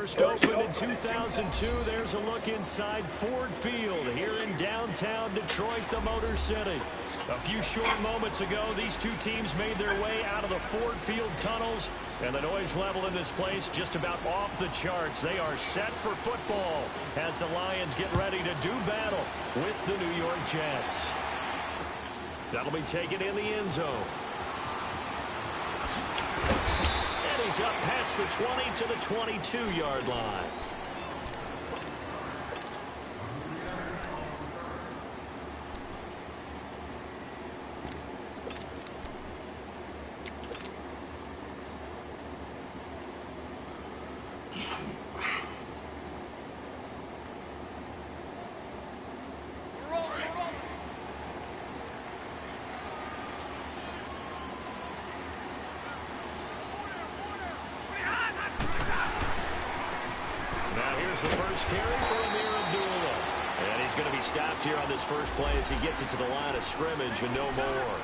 First opened in 2002, there's a look inside Ford Field here in downtown Detroit, the Motor City. A few short moments ago, these two teams made their way out of the Ford Field tunnels, and the noise level in this place just about off the charts. They are set for football as the Lions get ready to do battle with the New York Jets. That'll be taken in the end zone. He's up past the 20 to the 22-yard line. The first carry for Ameer Abdullah. And he's going to be stopped here on this first play as he gets it to the line of scrimmage and no more.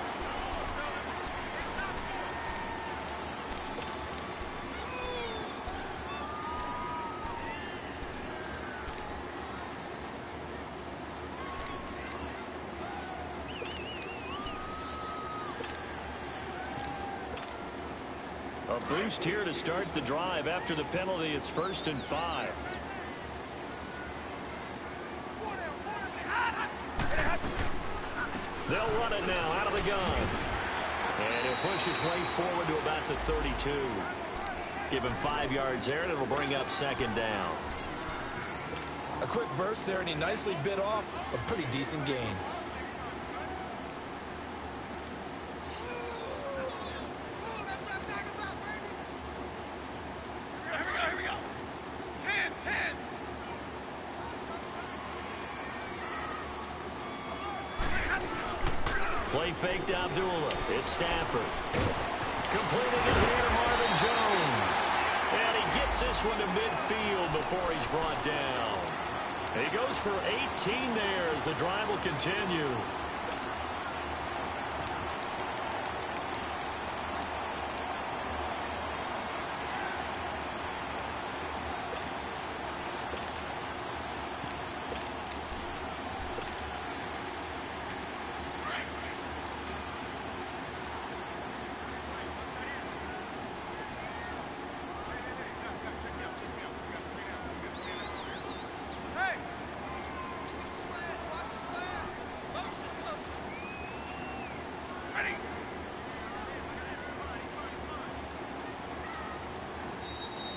A boost here to start the drive after the penalty. It's 1st and 5. They'll run it now out of the gun. And he'll push his way forward to about the 32. Give him 5 yards there, and it'll bring up 2nd down. A quick burst there, and he nicely bit off a pretty decent gain. Play faked Abdullah. It's Stafford. Completing it here, Marvin Jones. And he gets this one to midfield before he's brought down. And he goes for 18 there as the drive will continue.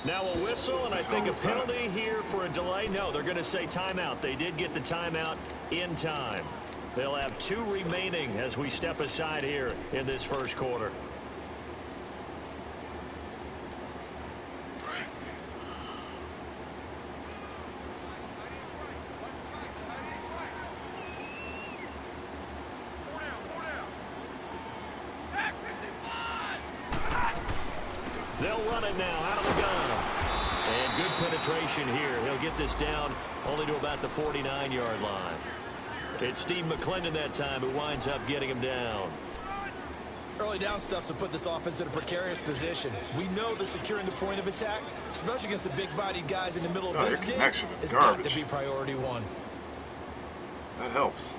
Now a whistle, and I think a penalty here for a delay. No, they're going to say timeout. They did get the timeout in time. They'll have 2 remaining as we step aside here in this first quarter. They'll run it now out of the gun. And good penetration here. He'll get this down only to about the 49-yard line. It's Steve McClendon that time who winds up getting him down. Early down stuff's to put this offense in a precarious position. We know that securing the point of attack, especially against the big-bodied guys in the middle of this dig, has got to be priority 1. That helps.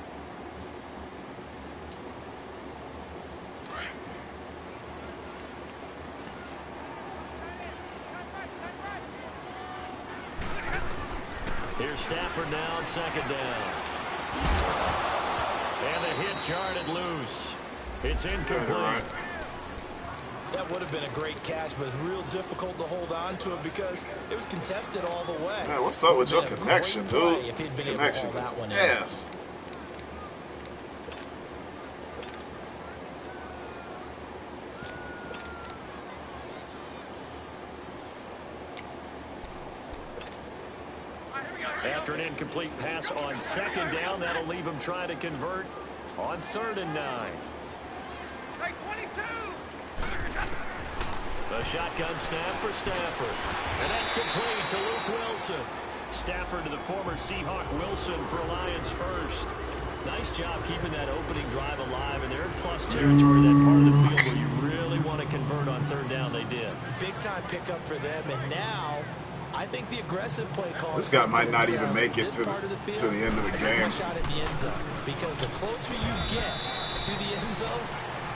Here's Stafford now on 2nd down. And the hit jarred loose. It's incomplete. That would have been a great catch, but it's real difficult to hold on to it because it was contested all the way. Man, what's up with your connection, dude? If he'd been able to haul that one in. Yes. After an incomplete pass on 2nd down, that'll leave him trying to convert on 3rd and 9. Hey, 22! A shotgun snap for Stafford. And that's complete to Luke Wilson. Stafford to the former Seahawk Wilson for Lions first. Nice job keeping that opening drive alive, and they're in plus territory, that part of the field where you really want to convert on 3rd down. They did. Big-time pickup for them, and now I think the aggressive play call. This guy might not even make it to the end of the game. Take a shot at the end zone, because the closer you get to the end zone,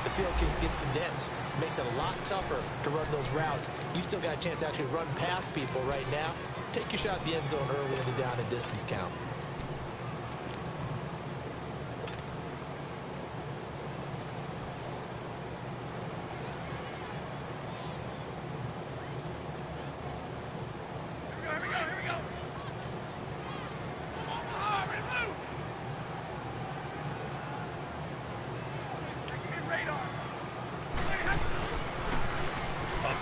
the field gets condensed. It makes it a lot tougher to run those routes. You still got a chance to actually run past people right now. Take your shot at the end zone early in the down and distance count.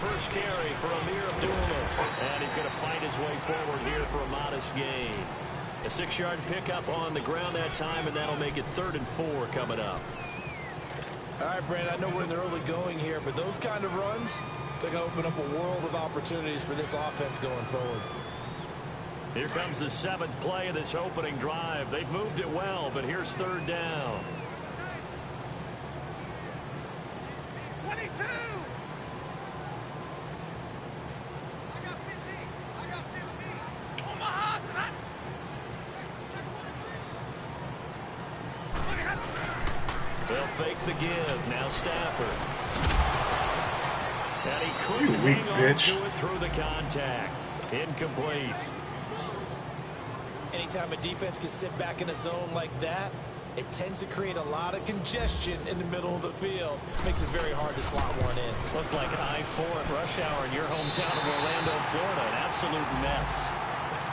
First carry for Amir Abdullah, and he's going to fight his way forward here for a modest gain. A 6-yard pickup on the ground that time, and that'll make it 3rd and 4 coming up. All right, Brandon, I know we're in the early going here, but those kind of runs, they're going to open up a world of opportunities for this offense going forward. Here comes the 7th play of this opening drive. They've moved it well, but here's 3rd down. 22. They'll fake the give. Now Stafford. And he couldn't hang on to it through the contact. Incomplete. Anytime a defense can sit back in a zone like that, it tends to create a lot of congestion in the middle of the field. Makes it very hard to slot one in. Looked like I-4 at rush hour in your hometown of Orlando, Florida. An absolute mess.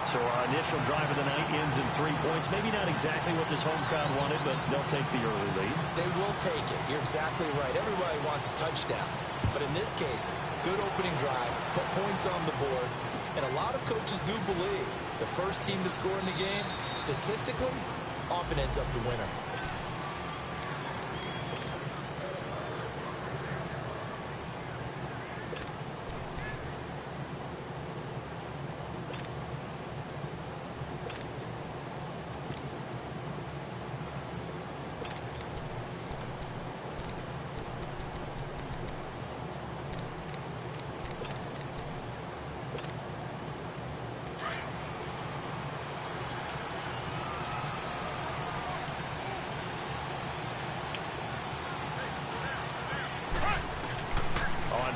So our initial drive of the night ends in 3 points. Maybe not exactly what this home crowd wanted, but they'll take the early lead. They will take it. You're exactly right. Everybody wants a touchdown. But in this case, good opening drive, put points on the board. And a lot of coaches do believe the first team to score in the game, statistically, often ends up the winner.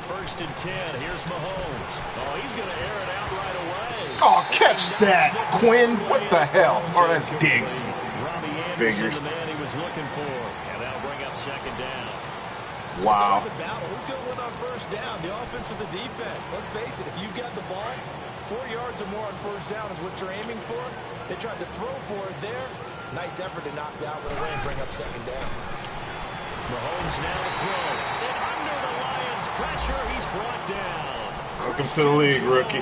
First and 10. Here's Mahomes. Oh, he's going to air it out right away. Oh, catch that, Quinn. What the hell? Or that's Diggs. Figures. The man he was looking for. And that'll bring up 2nd down. Wow. It's a battle. Who's going to win on 1st down? The offense or the defense? Let's face it. If you've got the ball, 4 yards or more on 1st down is what you're aiming for. They tried to throw for it there. Nice effort to knock down, but away and bring up 2nd down. Mahomes now to throw. And under the Lions' pressure, he's brought down. Welcome to the league, rookie.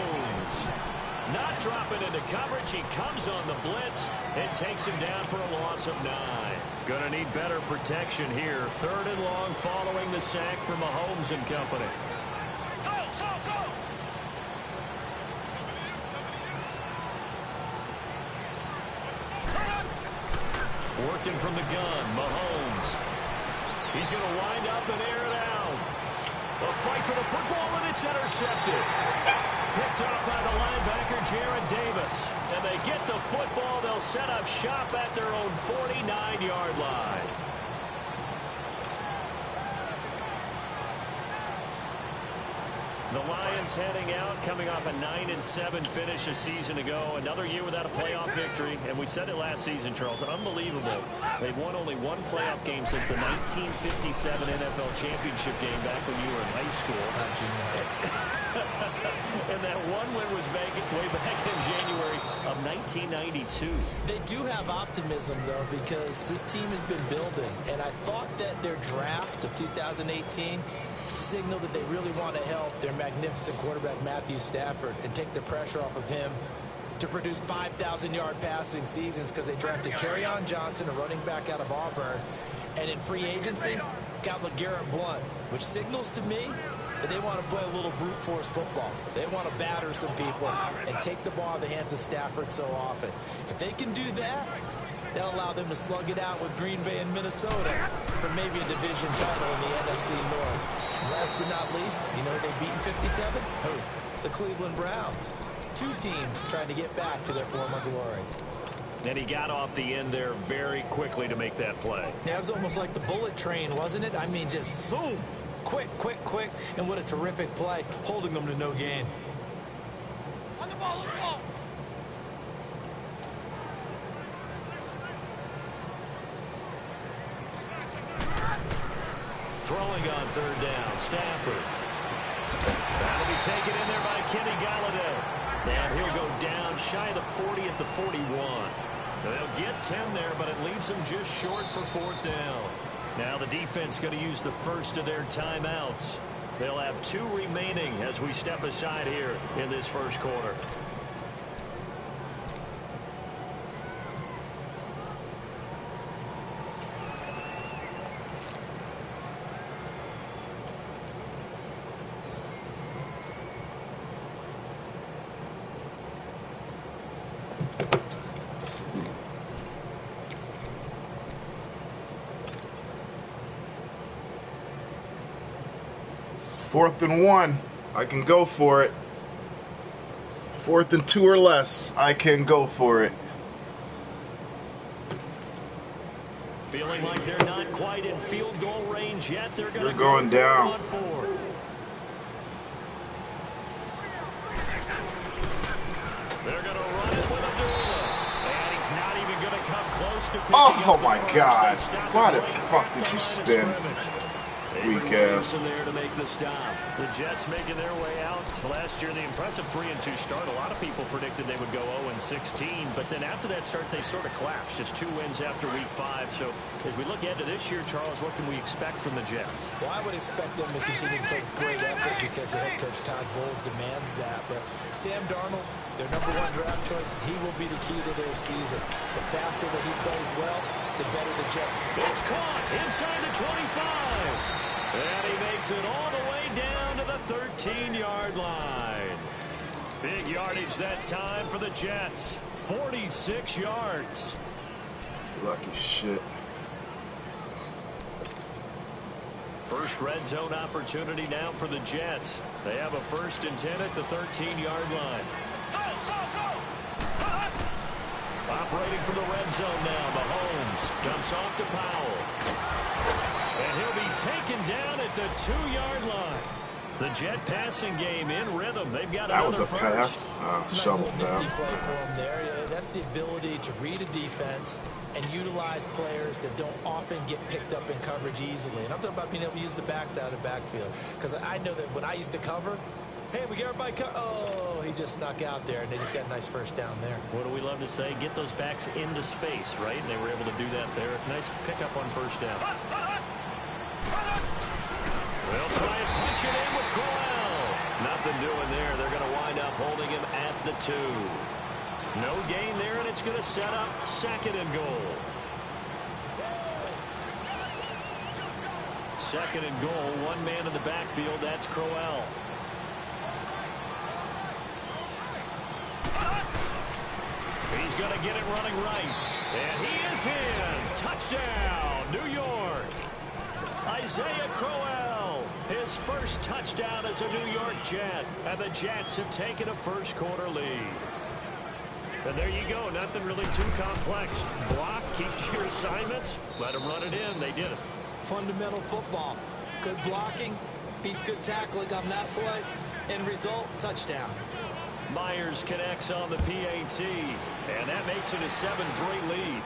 Not dropping into coverage. He comes on the blitz and takes him down for a loss of 9. Gonna need better protection here. 3rd and long following the sack from Mahomes and company. Working from the gun, Mahomes. He's going to wind up and air it out. A fight for the football, and it's intercepted. Picked off by the linebacker, Jarrad Davis. And they get the football. They'll set up shop at their own 49-yard line. The Lions heading out, coming off a 9-7 finish a season ago. Another year without a playoff victory. And we said it last season, Charles. Unbelievable. They've won only one playoff game since the 1957 NFL championship game back when you were in high school. Not junior high. And that one win was way back in January of 1992. They do have optimism, though, because this team has been building. And I thought that their draft of 2018 signal that they really want to help their magnificent quarterback Matthew Stafford and take the pressure off of him to produce 5,000-yard passing seasons, because they drafted Kerryon Johnson, a running back out of Auburn, and in free agency got LeGarrette Blount, which signals to me that they want to play a little brute force football. They want to batter some people and take the ball out of the hands of Stafford so often. If they can do that, that'll allow them to slug it out with Green Bay and Minnesota for maybe a division title in the NFC North. And last but not least, you know they've beaten 57? Who? the Cleveland Browns. Two teams trying to get back to their former glory. And he got off the end there very quickly to make that play. Yeah, it was almost like the bullet train, wasn't it? I mean, just zoom. Quick, quick, quick. And what a terrific play, holding them to no gain. On the ball, on the ball. Throwing on third down, Stafford. That'll be taken in there by Kenny Golladay. And he'll go down shy of the 40 at the 41. They'll get 10 there, but it leaves them just short for fourth down. Now the defense going to use the first of their timeouts. They'll have 2 remaining as we step aside here in this first quarter. Fourth and 1. I can go for it. 4th and 2 or less. I can go for it. Feeling like they're not quite in field goal range yet. They're going to going down. on fourth. They're going to run it with Abdullah. And he's not even going to come close to picking Oh up my the God. first. Why the fuck did you spin? Weak ass. In there to make the stop. The Jets making their way out. Last year, the impressive 3-2 start. A lot of people predicted they would go 0-16, but then after that start, they sort of collapsed. Just 2 wins after week 5. So as we look ahead to this year, Charles, what can we expect from the Jets? Well, I would expect them to continue to play with great effort because their head coach Todd Bowles demands that. But Sam Darnold, their #1 draft choice, he will be the key to their season. The faster that he plays well, the better the Jets. It's caught inside the 25. And he makes it all the way down to the 13-yard line. Big yardage that time for the Jets. 46 yards. Lucky shit. First red zone opportunity now for the Jets. They have a 1st and 10 at the 13-yard line. Operating from the red zone now. Mahomes dumps off to Powell. And he'll be taken down at the 2-yard line. The Jet passing game in rhythm. They've got That was a first. pass. Nice Shovel little nifty pass. play for him there. Yeah, that's the ability to read a defense and utilize players that don't often get picked up in coverage easily. And I'm talking about being able to use the backs out of backfield. Because I know that when I used to cover, hey, we got everybody oh, he just snuck out there, and they just got a nice first down there. What do we love to say? Get those backs into space, right? And they were able to do that there. Nice pickup on first down. They'll try and punch it in with Crowell. Nothing doing there. They're going to wind up holding him at the 2. No gain there, and it's going to set up 2nd and goal. 2nd and goal. 1 man in the backfield. That's Crowell. He's going to get it running right. And he is in. Touchdown, New York. Isaiah Crowell, his first touchdown as a New York Jet. And the Jets have taken a first quarter lead. And there you go. Nothing really too complex. Block, keep your assignments, let them run it in. They did it. Fundamental football. Good blocking beats good tackling on that play. End result, touchdown. Myers connects on the PAT, and that makes it a 7-3 lead.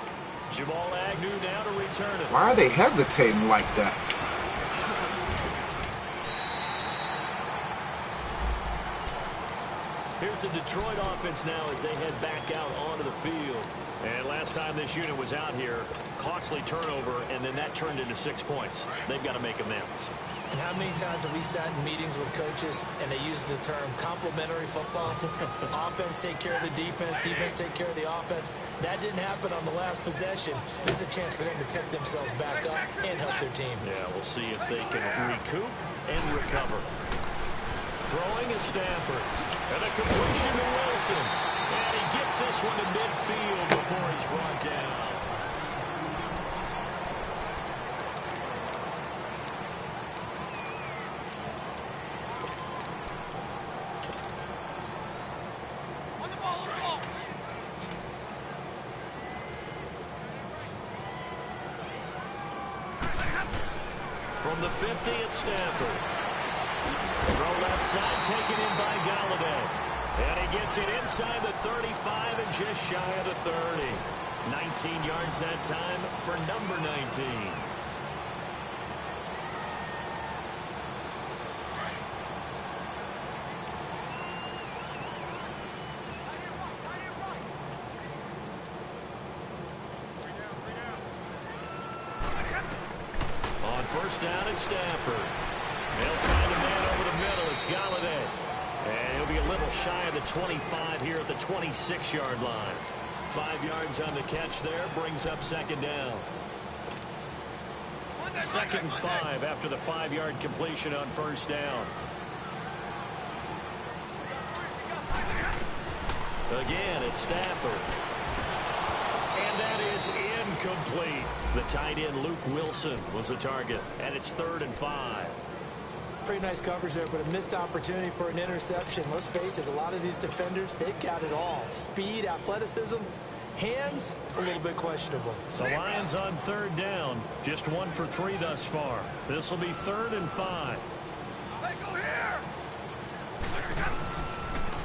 Jamal Agnew now to return it. Why are they hesitating like that? Here's the Detroit offense now as they head back out onto the field. And last time this unit was out here, costly turnover, and then that turned into 6 points. They've got to make amends. And how many times have we sat in meetings with coaches and they use the term complementary football? Offense take care of the defense, defense take care of the offense. That didn't happen on the last possession. This is a chance for them to pick themselves back up and help their team. Yeah, we'll see if they can recoup and recover. Throwing is Stafford. And a completion to Wilson. And he gets this one to midfield before he's brought down. From the 50, it's Stafford. Throw left side, taken in by Galladay. And he gets it inside the 35 and just shy of the 30. 19 yards that time for number 19. On first down, it's Stafford. They'll find a man over the middle. It's Galladay. And he'll be a little shy of the 25 here at the 26-yard line. 5 yards on the catch there, brings up second down. Second and 5 after the 5-yard completion on first down. Again, it's Stafford. And that is incomplete. The tight end, Luke Wilson, was the target. And it's 3rd and 5. Pretty nice coverage there, but a missed opportunity for an interception. Let's face it, a lot of these defenders, they've got it all. Speed, athleticism, hands, a little bit questionable. The Lions on 3rd down. Just 1 for 3 thus far. This will be 3rd and 5. Hey, go here!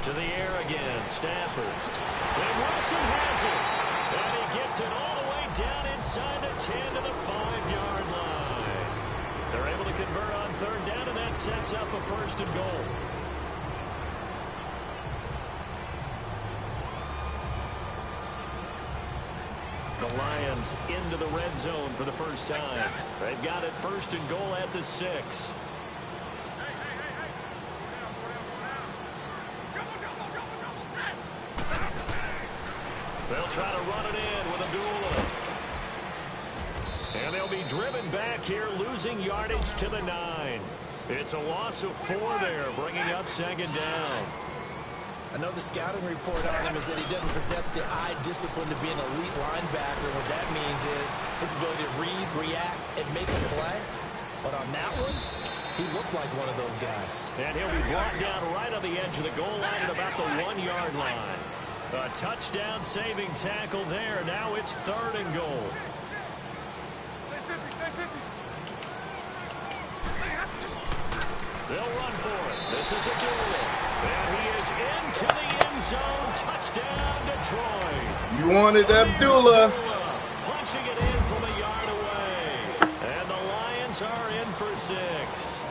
To the air again, Stafford. And Wilson has it. And he gets it all the way down inside the 10 to the 5-yard line. They're able to convert on 3rd down, and that sets up a 1st and goal. The Lions into the red zone for the first time. They've got it 1st and goal at the 6. They'll try to run it in with Abdullah. And they'll be driven back here, losing yardage to the 9. It's a loss of 4 there, bringing up second down. I know the scouting report on him is that he doesn't possess the eye discipline to be an elite linebacker. What that means is his ability to read, react, and make a play. But on that one, he looked like one of those guys. And he'll be brought down right on the edge of the goal line at about the 1-yard line. A touchdown saving tackle there. Now it's 3rd and goal. They'll run for it. This is Abdullah. And he is into the end zone. Touchdown, Detroit. You wanted Abdullah. Punching it in from a yard away. And the Lions are in for 6.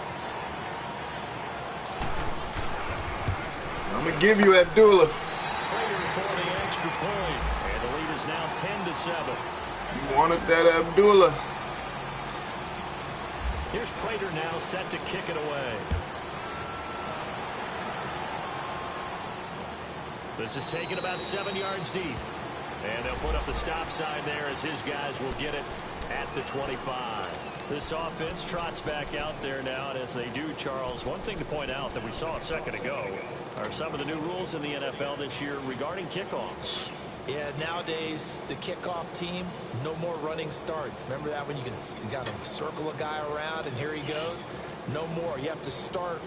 I'm going to give you Abdullah. Prater for the extra point. And the lead is now 10-7. You wanted that Abdullah. Here's Prater now set to kick it away. This is taken about 7 yards deep. And they'll put up the stop sign there as his guys will get it at the 25. This offense trots back out there now, and as they do, Charles, one thing to point out that we saw a second ago are some of the new rules in the NFL this year regarding kickoffs. Yeah, nowadays, the kickoff team, no more running starts. Remember that when you got to circle a guy around and here he goes? No more. You have to start,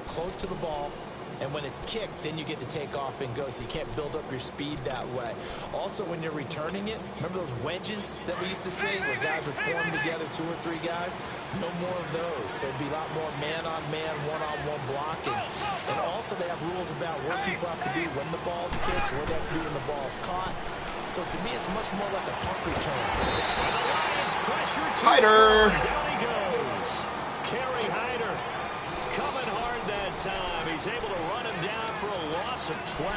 close to the ball. And when it's kicked, then you get to take off and go, so you can't build up your speed that way. Also, when you're returning it, remember those wedges that we used to say where guys would form together, 2 or 3 guys? No more of those. So it'd be a lot more man-on-man, one-on-one blocking. And also, they have rules about where people have to be when the ball's kicked, where they have to be when the ball's caught. So to me, it's much more like a punt return. And the Lions pressure too Hyder. strong. Down he goes. Kerry Hyder coming hard that time. He's able to run him down for a loss of 12.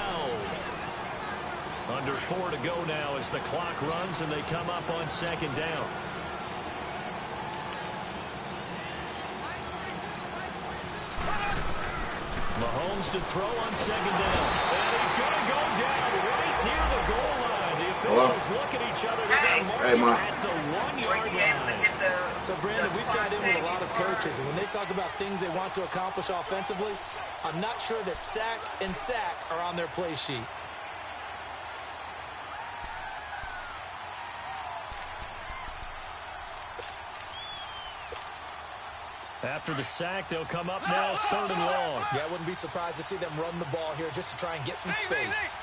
Under 4 to go now as the clock runs and they come up on second down. Mahomes to throw on second down. And he's going to go down right near the goal line. The officials look at each other. They're going to mark him at the 1-yard line. So, Brandon, we've sat in with a lot of coaches, and when they talk about things they want to accomplish offensively, I'm not sure that sack and sack are on their play sheet. After the sack, they'll come up now 3rd and long. Yeah, I wouldn't be surprised to see them run the ball here just to try and get some space.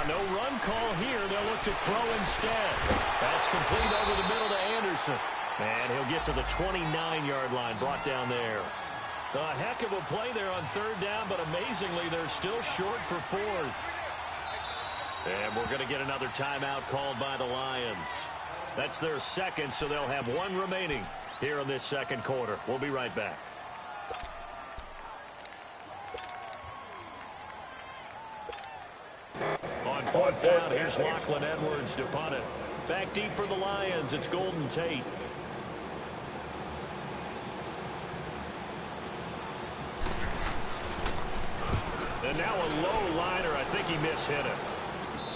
No run call here. They'll look to throw instead. That's complete over the middle to Anderson. And he'll get to the 29-yard line, brought down there. A heck of a play there on third down, but amazingly, they're still short for fourth. And we're going to get another timeout called by the Lions. That's their second, so they'll have one remaining here in this second quarter. We'll be right back. On fourth down, here's Lachlan Edwards to punt it. Back deep for the Lions, it's Golden Tate. And now a low liner. I think he mishit it.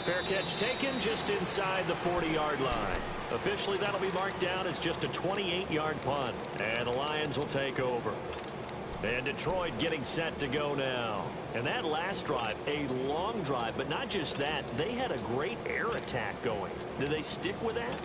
Fair catch taken just inside the 40-yard line. Officially, that'll be marked down as just a 28-yard punt. And the Lions will take over. And Detroit getting set to go now. And that last drive, a long drive, but not just that. They had a great air attack going. Do they stick with that?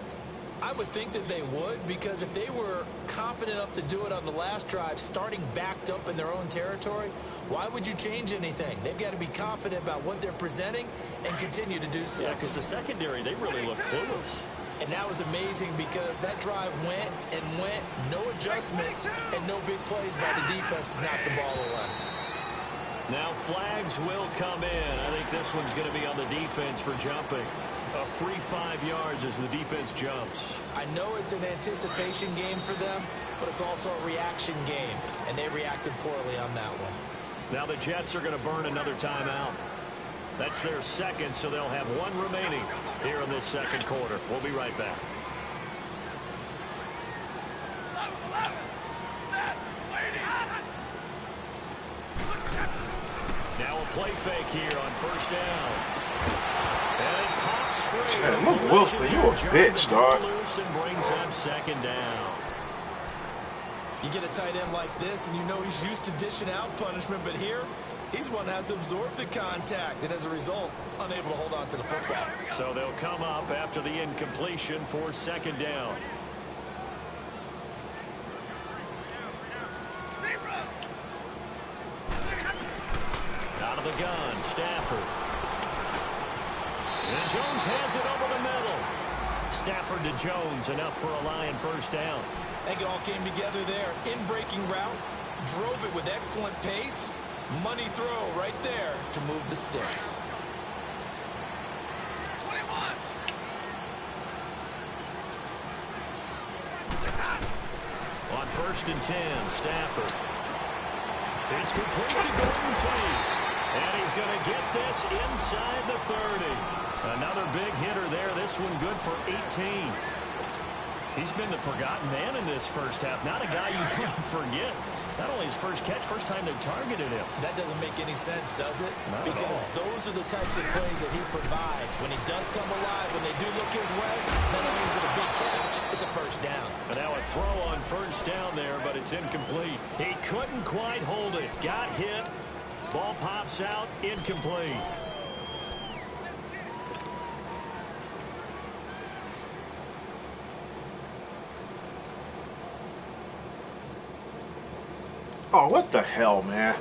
I would think that they would, because if they were confident enough to do it on the last drive, starting backed up in their own territory, why would you change anything? They've got to be confident about what they're presenting and continue to do so. Yeah, because the secondary, they really look clueless. And that was amazing because that drive went and went, no adjustments, and no big plays by the defense to knock the ball away. Now flags will come in. I think this one's going to be on the defense for jumping. A free 5 yards as the defense jumps. I know it's an anticipation game for them, but it's also a reaction game, and they reacted poorly on that one. Now the Jets are going to burn another timeout. That's their second, so they'll have one remaining here in this second quarter. We'll be right back. Now a play fake here on first down. And it pops free. Man, Luke Wilson, you a bitch, dog. Loose and brings them second down. You get a tight end like this, and you know he's used to dishing out punishment, but here, he's one that has to absorb the contact, and as a result, unable to hold on to the football. So they'll come up after the incompletion for second down. Out of the gun, Stafford. And Jones has it over the middle. Stafford to Jones, enough for a Lion first down. I think it all came together there. In-breaking route, drove it with excellent pace. Money throw right there to move the sticks. 21. On first and 10, Stafford. It's complete to Golden Tate. And he's going to get this inside the 30. Another big hitter there. This one good for 18. He's been the forgotten man in this first half. Not a guy you can forget. Not only his first catch, first time they've targeted him. That doesn't make any sense, does it? Not because at all. those are the types of plays that he provides. When he does come alive, when they do look his way, not only is it a big catch, it's a first down. And now a throw on first down there, but it's incomplete. He couldn't quite hold it. Got hit. Ball pops out. Incomplete. Oh, what the hell, man?